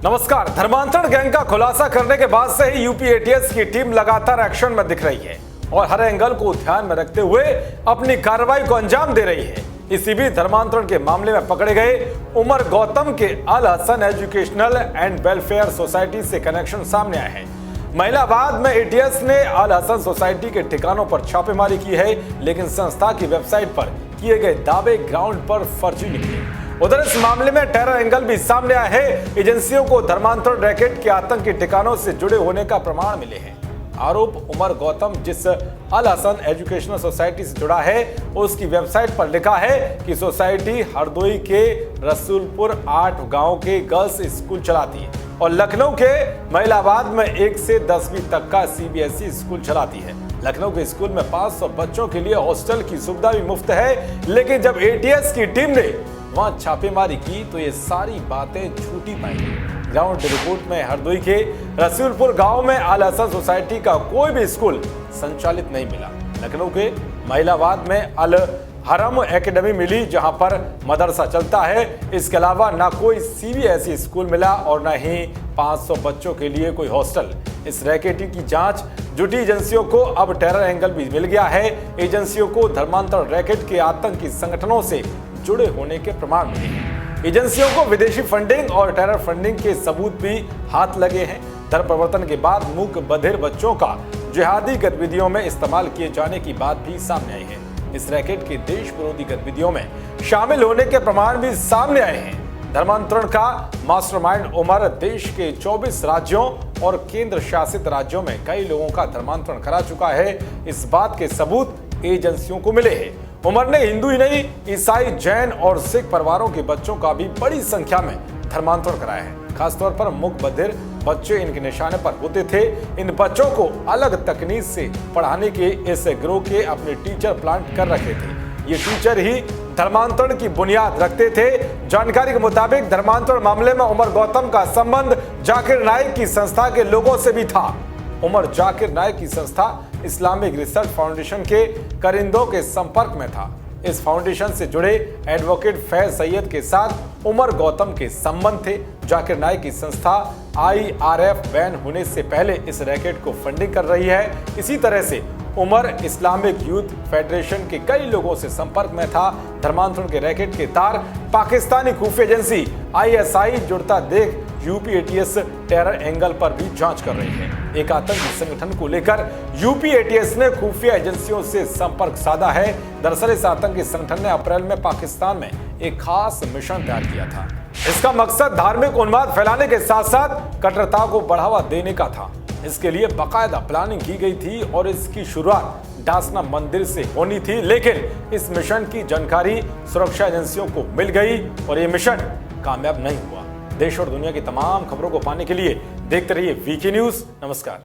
नमस्कार। धर्मांतरण गैंग का खुलासा करने के बाद से ही यूपी एटीएस की टीम लगातार एक्शन में दिख रही है और हर एंगल को ध्यान में रखते हुए अपनी कार्रवाई को अंजाम दे रही है। इसी बीच धर्मांतरण के मामले में पकड़े गए उमर गौतम के Al Hasan educational and welfare society से कनेक्शन सामने आए हैं। महिलाबाद में एटीएस ने अल हसन सोसाइटी के ठिकानों पर छापेमारी की है, लेकिन संस्था की वेबसाइट पर किए गए दावे ग्राउंड पर फर्जी निकले। उधर इस मामले में टेरर एंगल भी सामने आया है। एजेंसियों को धर्मांतरण रैकेट के आतंकी ठिकानों से जुड़े होने का प्रमाण मिले हैं। आरोप उमर गौतम जिस अल हसन एजुकेशनल सोसाइटी से जुड़ा है, उसकी वेबसाइट पर लिखा है कि सोसाइटी हरदोई के रसूलपुर 8 गांव के गर्ल्स स्कूल चलाती है और लखनऊ के महिलाबाद में 1 से 10वीं तक का सीबीएसई स्कूल चलाती है। लखनऊ के स्कूल में 500 बच्चों के लिए हॉस्टल की सुविधा भी मुफ्त है, लेकिन जब एटीएस की टीम ने वहां छापेमारी की तो ये सारी बातें झूठी पाई गई। ग्राउंड रिपोर्ट में हरदोई के रसूलपुर गांव में अल हसन सोसाइटी का कोई भी स्कूल संचालित नहीं मिला। लखनऊ के महिलाबाद में अल हरम एकेडमी मिली, जहां पर मदरसा चलता है। इसके अलावा ना कोई सीबीएसई स्कूल मिला और न ही 500 बच्चों के लिए कोई हॉस्टल। इस रैकेटी की जांच जुटी एजेंसियों को अब टेरर एंगल भी मिल गया है। एजेंसियों को धर्मांतरण रैकेट के आतंकी संगठनों से जुड़े होने के प्रमाण मिले हैं। एजेंसियों को विदेशी फंडिंग और टेरर फंडिंग के सबूत भी हाथ लगे हैं। धर्म परिवर्तन के बाद मूक बधिर बच्चों का जिहादी गतिविधियों में इस्तेमाल किए जाने की बात भी सामने आई है। इस रैकेट के देश विरोधी गतिविधियों में शामिल होने के प्रमाण भी सामने आए हैं। धर्मांतरण का मास्टरमाइंड उमर देश के 24 राज्यों और केंद्र शासित राज्यों में कई लोगों का धर्मांतरण करा चुका है। इस बात के सबूत एजेंसियों को मिले हैं। उमर ने हिंदू ही नहीं, ईसाई, जैन और सिख परिवारों के बच्चों का भी बड़ी संख्या में धर्मांतरण कराया है। खासतौर पर मूक बधिर बच्चे इनके निशाने पर होते थे। इन बच्चों को अलग तकनीक से पढ़ाने के इस गिरोह के अपने टीचर प्लांट कर रखे थे। ये टीचर ही धर्मांतरण की बुनियाद रखते थे। जानकारी के मुताबिक धर्मांतरण मामले में उमर गौतम का संबंध जाकिर नाइक की संस्था के लोगों से भी था। उमर जाकिर नाइक की संस्था इस्लामिक रिसर्च फाउंडेशन के करिंदों के संपर्क में था। इस फाउंडेशन से जुड़े एडवोकेट फैज सैयद के साथ उमर गौतम के संबंध थे। जाकिर नाइक की संस्था IRF बैन होने से पहले इस रैकेट को फंडिंग कर रही है। इसी तरह से उमर इस्लामिक यूथ फेडरेशन के कई लोगों से संपर्क में था। धर्मांतरण के रैकेट के तार पाकिस्तानी खुफिया एजेंसी ISI जुड़ता देख यूपी एटीएस टेरर एंगल पर भी जांच कर रही है। एक आतंकी संगठन को लेकर यूपी एटीएस ने खुफिया एजेंसियों से संपर्क साधा है। दरअसल इस आतंकी संगठन ने अप्रैल में पाकिस्तान में एक खास मिशन तैयार किया था। इसका मकसद धार्मिक उन्माद फैलाने के साथ साथ कट्टरता को बढ़ावा देने का था। इसके लिए बाकायदा प्लानिंग की गई थी और इसकी शुरुआत डासना मंदिर से होनी थी, लेकिन इस मिशन की जानकारी सुरक्षा एजेंसियों को मिल गई और ये मिशन कामयाब नहीं हुआ। देश और दुनिया की तमाम खबरों को पाने के लिए देखते रहिए वीके न्यूज। नमस्कार।